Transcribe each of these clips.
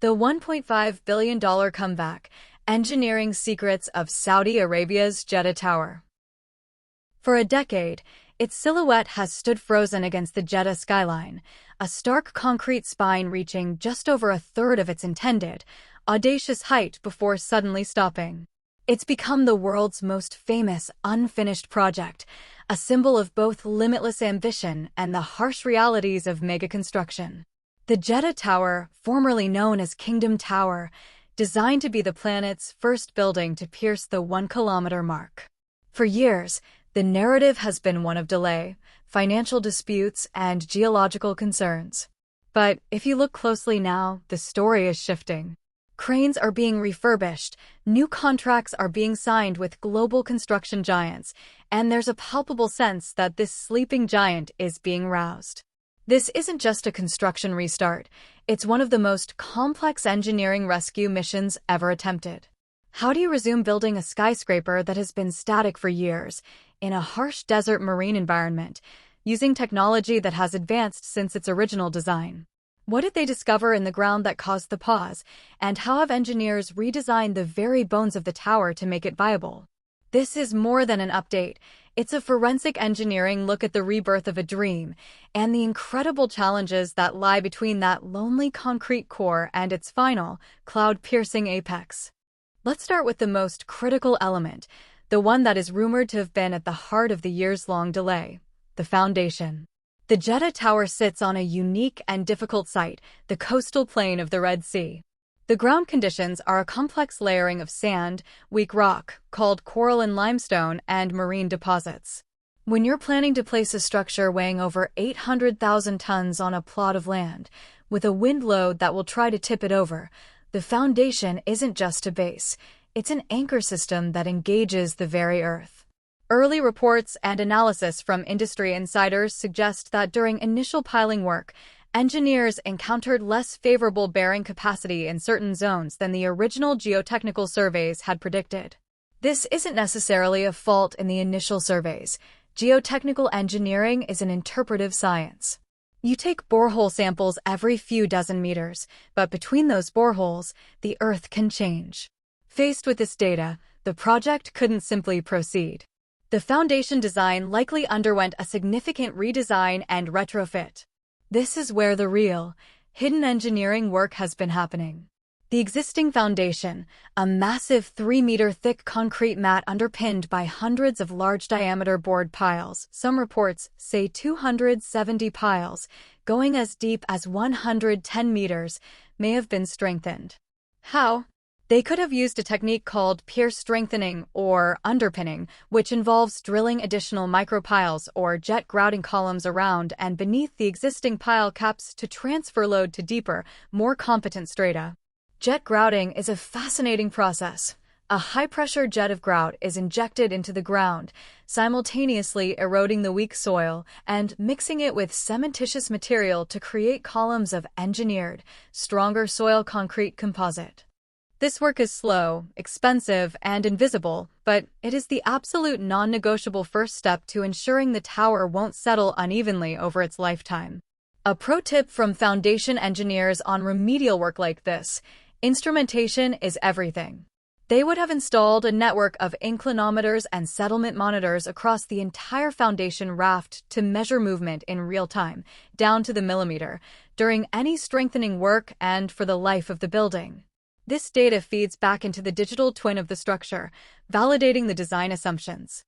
The $1.5 billion comeback, engineering secrets of Saudi Arabia's Jeddah Tower. For a decade, its silhouette has stood frozen against the Jeddah skyline, a stark concrete spine reaching just over a third of its intended, audacious height before suddenly stopping. It's become the world's most famous unfinished project, a symbol of both limitless ambition and the harsh realities of mega-construction. The Jeddah Tower, formerly known as Kingdom Tower, designed to be the planet's first building to pierce the 1-kilometer mark. For years, the narrative has been one of delay, financial disputes, and geological concerns. But if you look closely now, the story is shifting. Cranes are being refurbished, new contracts are being signed with global construction giants, and there's a palpable sense that this sleeping giant is being roused. This isn't just a construction restart, it's one of the most complex engineering rescue missions ever attempted. How do you resume building a skyscraper that has been static for years, in a harsh desert marine environment, using technology that has advanced since its original design? What did they discover in the ground that caused the pause, and how have engineers redesigned the very bones of the tower to make it viable? This is more than an update. It's a forensic engineering look at the rebirth of a dream and the incredible challenges that lie between that lonely concrete core and its final, cloud-piercing apex. Let's start with the most critical element, the one that is rumored to have been at the heart of the years-long delay: the foundation. The Jeddah Tower sits on a unique and difficult site, the coastal plain of the Red Sea. The ground conditions are a complex layering of sand, weak rock, called coral and limestone, and marine deposits. When you're planning to place a structure weighing over 800,000 tons on a plot of land, with a wind load that will try to tip it over, the foundation isn't just a base, it's an anchor system that engages the very earth. Early reports and analysis from industry insiders suggest that during initial piling work, engineers encountered less favorable bearing capacity in certain zones than the original geotechnical surveys had predicted. This isn't necessarily a fault in the initial surveys. Geotechnical engineering is an interpretive science. You take borehole samples every few dozen meters, but between those boreholes, the earth can change. Faced with this data, the project couldn't simply proceed. The foundation design likely underwent a significant redesign and retrofit. This is where the real, hidden engineering work has been happening. The existing foundation, a massive 3-meter-thick concrete mat underpinned by hundreds of large-diameter board piles, some reports say 270 piles, going as deep as 110 meters, may have been strengthened. How? They could have used a technique called pier strengthening or underpinning, which involves drilling additional micropiles or jet grouting columns around and beneath the existing pile caps to transfer load to deeper, more competent strata. Jet grouting is a fascinating process. A high-pressure jet of grout is injected into the ground, simultaneously eroding the weak soil and mixing it with cementitious material to create columns of engineered, stronger soil concrete composite. This work is slow, expensive, and invisible, but it is the absolute non-negotiable first step to ensuring the tower won't settle unevenly over its lifetime. A pro tip from foundation engineers on remedial work like this: instrumentation is everything. They would have installed a network of inclinometers and settlement monitors across the entire foundation raft to measure movement in real time, down to the millimeter, during any strengthening work and for the life of the building. This data feeds back into the digital twin of the structure, validating the design assumptions.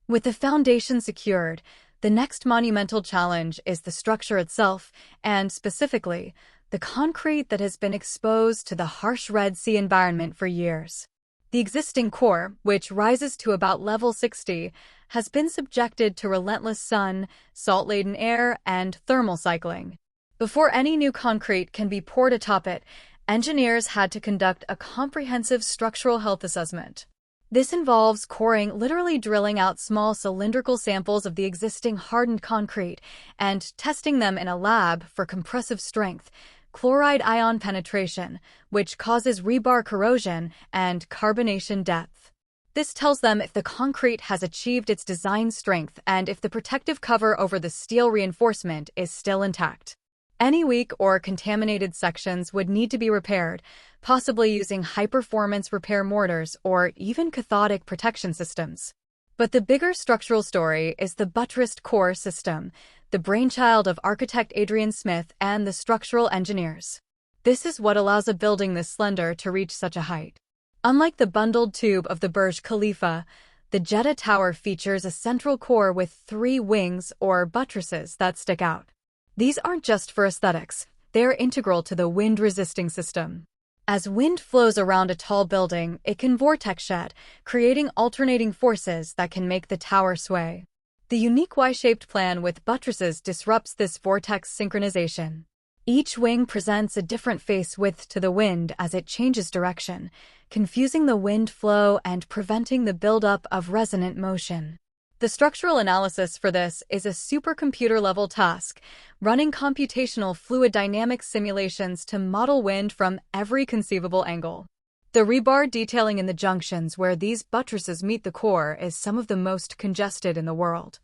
With the foundation secured, the next monumental challenge is the structure itself, and specifically, the concrete that has been exposed to the harsh Red Sea environment for years. The existing core, which rises to about level 60, has been subjected to relentless sun, salt-laden air, and thermal cycling. Before any new concrete can be poured atop it, engineers had to conduct a comprehensive structural health assessment. This involves coring, literally drilling out small cylindrical samples of the existing hardened concrete and testing them in a lab for compressive strength, chloride ion penetration, which causes rebar corrosion, and carbonation depth. This tells them if the concrete has achieved its design strength and if the protective cover over the steel reinforcement is still intact. Any weak or contaminated sections would need to be repaired, possibly using high-performance repair mortars or even cathodic protection systems. But the bigger structural story is the buttressed core system, the brainchild of architect Adrian Smith and the structural engineers. This is what allows a building this slender to reach such a height. Unlike the bundled tube of the Burj Khalifa, the Jeddah Tower features a central core with 3 wings or buttresses that stick out. These aren't just for aesthetics, they're integral to the wind-resisting system. As wind flows around a tall building, it can vortex shed, creating alternating forces that can make the tower sway. The unique Y-shaped plan with buttresses disrupts this vortex synchronization. Each wing presents a different face width to the wind as it changes direction, confusing the wind flow and preventing the buildup of resonant motion. The structural analysis for this is a supercomputer-level task, running computational fluid dynamics simulations to model wind from every conceivable angle. The rebar detailing in the junctions where these buttresses meet the core is some of the most congested in the world.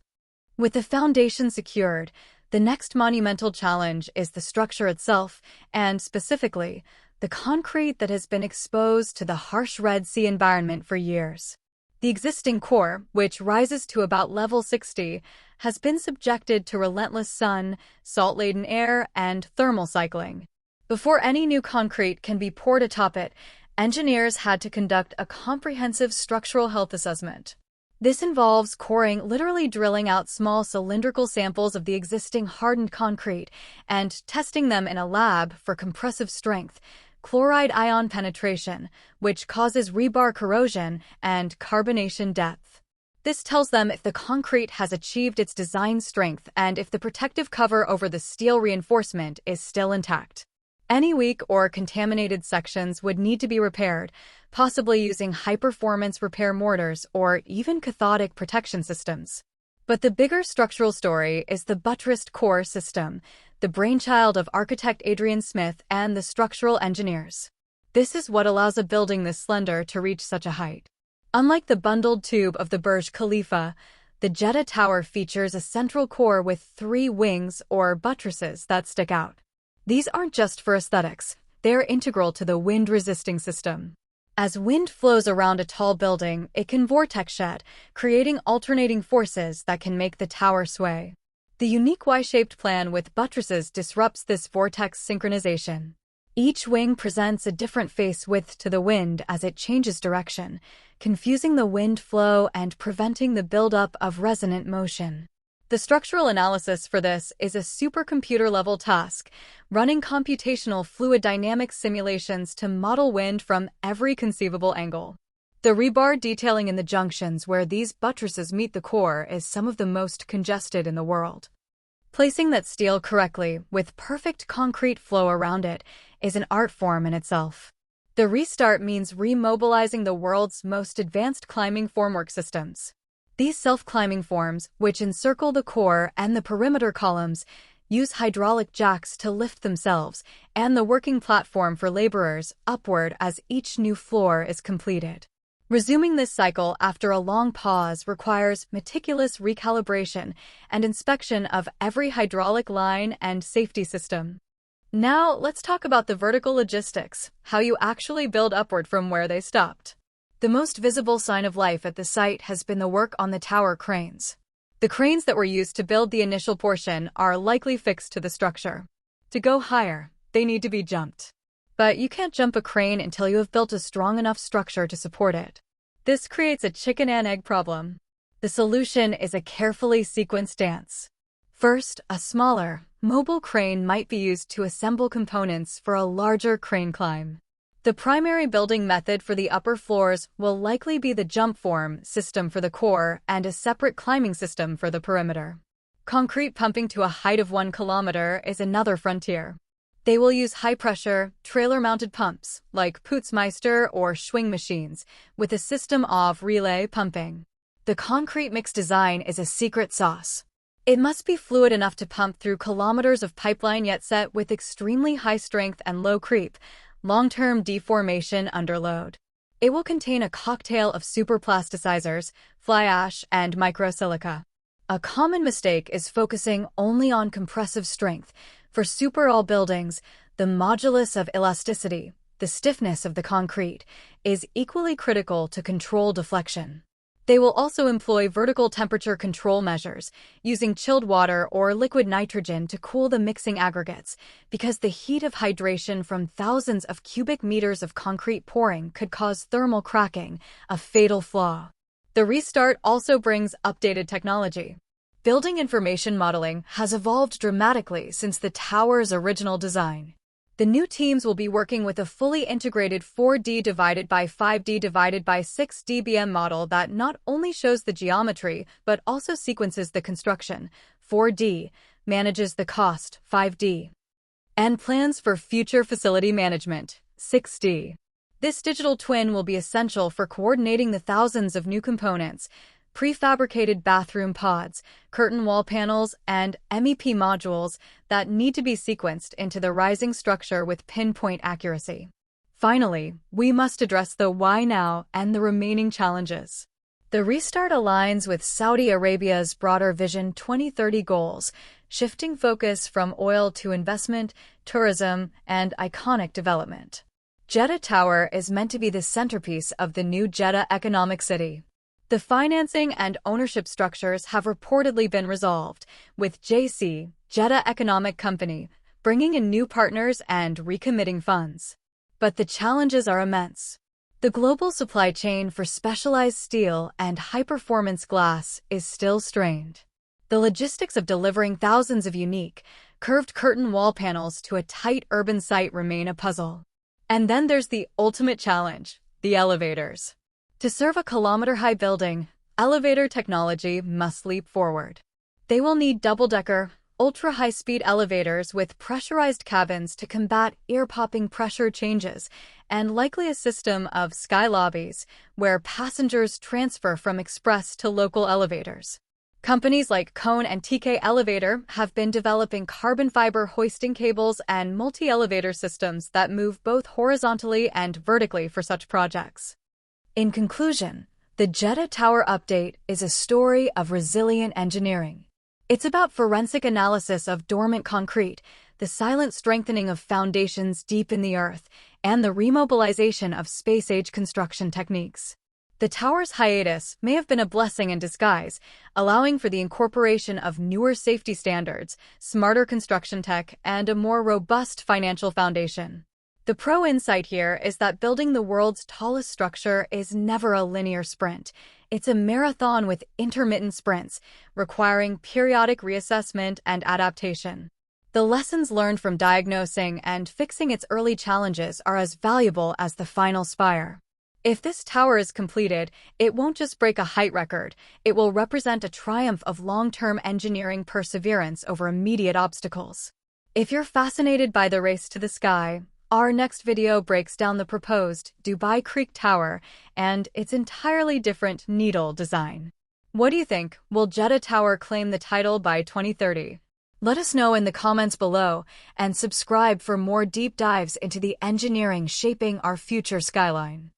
With the foundation secured, the next monumental challenge is the structure itself, and specifically, the concrete that has been exposed to the harsh Red Sea environment for years. The existing core, which rises to about level 60, has been subjected to relentless sun, salt-laden air, and thermal cycling. Before any new concrete can be poured atop it, engineers had to conduct a comprehensive structural health assessment. This involves coring, literally drilling out small cylindrical samples of the existing hardened concrete and testing them in a lab for compressive strength, chloride ion penetration, which causes rebar corrosion, and carbonation depth. This tells them if the concrete has achieved its design strength and if the protective cover over the steel reinforcement is still intact. Any weak or contaminated sections would need to be repaired, possibly using high-performance repair mortars or even cathodic protection systems. But the bigger structural story is the buttressed core system, the brainchild of architect Adrian Smith and the structural engineers. This is what allows a building this slender to reach such a height. Unlike the bundled tube of the Burj Khalifa, the Jeddah Tower features a central core with 3 wings or buttresses that stick out. These aren't just for aesthetics, they're integral to the wind-resisting system. As wind flows around a tall building, it can vortex shed, creating alternating forces that can make the tower sway. The unique Y-shaped plan with buttresses disrupts this vortex synchronization. Each wing presents a different face width to the wind as it changes direction, confusing the wind flow and preventing the buildup of resonant motion. The structural analysis for this is a supercomputer-level task, running computational fluid dynamics simulations to model wind from every conceivable angle. The rebar detailing in the junctions where these buttresses meet the core is some of the most congested in the world. Placing that steel correctly, with perfect concrete flow around it, is an art form in itself. The restart means remobilizing the world's most advanced climbing formwork systems. These self-climbing forms, which encircle the core and the perimeter columns, use hydraulic jacks to lift themselves and the working platform for laborers upward as each new floor is completed. Resuming this cycle after a long pause requires meticulous recalibration and inspection of every hydraulic line and safety system. Now, let's talk about the vertical logistics, how you actually build upward from where they stopped. The most visible sign of life at the site has been the work on the tower cranes. The cranes that were used to build the initial portion are likely fixed to the structure. To go higher, they need to be jumped. But you can't jump a crane until you have built a strong enough structure to support it. This creates a chicken and egg problem. The solution is a carefully sequenced dance. First, a smaller, mobile crane might be used to assemble components for a larger crane climb. The primary building method for the upper floors will likely be the jump form system for the core and a separate climbing system for the perimeter. Concrete pumping to a height of 1 kilometer is another frontier. They will use high-pressure, trailer-mounted pumps, like Putzmeister or Schwing machines, with a system of relay pumping. The concrete mix design is a secret sauce. It must be fluid enough to pump through kilometers of pipeline yet set with extremely high strength and low creep, long-term deformation under load. It will contain a cocktail of superplasticizers, fly ash, and microsilica. A common mistake is focusing only on compressive strength, For super-tall buildings, the modulus of elasticity, the stiffness of the concrete, is equally critical to control deflection. They will also employ vertical temperature control measures, using chilled water or liquid nitrogen to cool the mixing aggregates, because the heat of hydration from thousands of cubic meters of concrete pouring could cause thermal cracking, a fatal flaw. The restart also brings updated technology. Building information modeling has evolved dramatically since the tower's original design. The new teams will be working with a fully integrated 4D divided by 5D divided by 6 dBm model that not only shows the geometry but also sequences the construction, 4D, manages the cost, 5D, and plans for future facility management, 6D. This digital twin will be essential for coordinating the thousands of new components, prefabricated bathroom pods, curtain wall panels, and MEP modules that need to be sequenced into the rising structure with pinpoint accuracy. Finally, we must address the why now and the remaining challenges. The restart aligns with Saudi Arabia's broader Vision 2030 goals, shifting focus from oil to investment, tourism, and iconic development. Jeddah Tower is meant to be the centerpiece of the new Jeddah economic city. The financing and ownership structures have reportedly been resolved, with JC, Jeddah Economic Company, bringing in new partners and recommitting funds. But the challenges are immense. The global supply chain for specialized steel and high-performance glass is still strained. The logistics of delivering thousands of unique, curved curtain wall panels to a tight urban site remain a puzzle. And then there's the ultimate challenge, the elevators. To serve a kilometer-high building, elevator technology must leap forward. They will need double-decker, ultra-high-speed elevators with pressurized cabins to combat ear-popping pressure changes, and likely a system of sky lobbies where passengers transfer from express to local elevators. Companies like Cone and TK Elevator have been developing carbon fiber hoisting cables and multi-elevator systems that move both horizontally and vertically for such projects. In conclusion, the Jeddah Tower update is a story of resilient engineering. It's about forensic analysis of dormant concrete, the silent strengthening of foundations deep in the earth, and the remobilization of space-age construction techniques. The tower's hiatus may have been a blessing in disguise, allowing for the incorporation of newer safety standards, smarter construction tech, and a more robust financial foundation. The pro insight here is that building the world's tallest structure is never a linear sprint. It's a marathon with intermittent sprints, requiring periodic reassessment and adaptation. The lessons learned from diagnosing and fixing its early challenges are as valuable as the final spire. If this tower is completed, it won't just break a height record, it will represent a triumph of long-term engineering perseverance over immediate obstacles. If you're fascinated by the race to the sky, our next video breaks down the proposed Dubai Creek Tower and its entirely different needle design. What do you think? Will Jeddah Tower claim the title by 2030? Let us know in the comments below and subscribe for more deep dives into the engineering shaping our future skyline.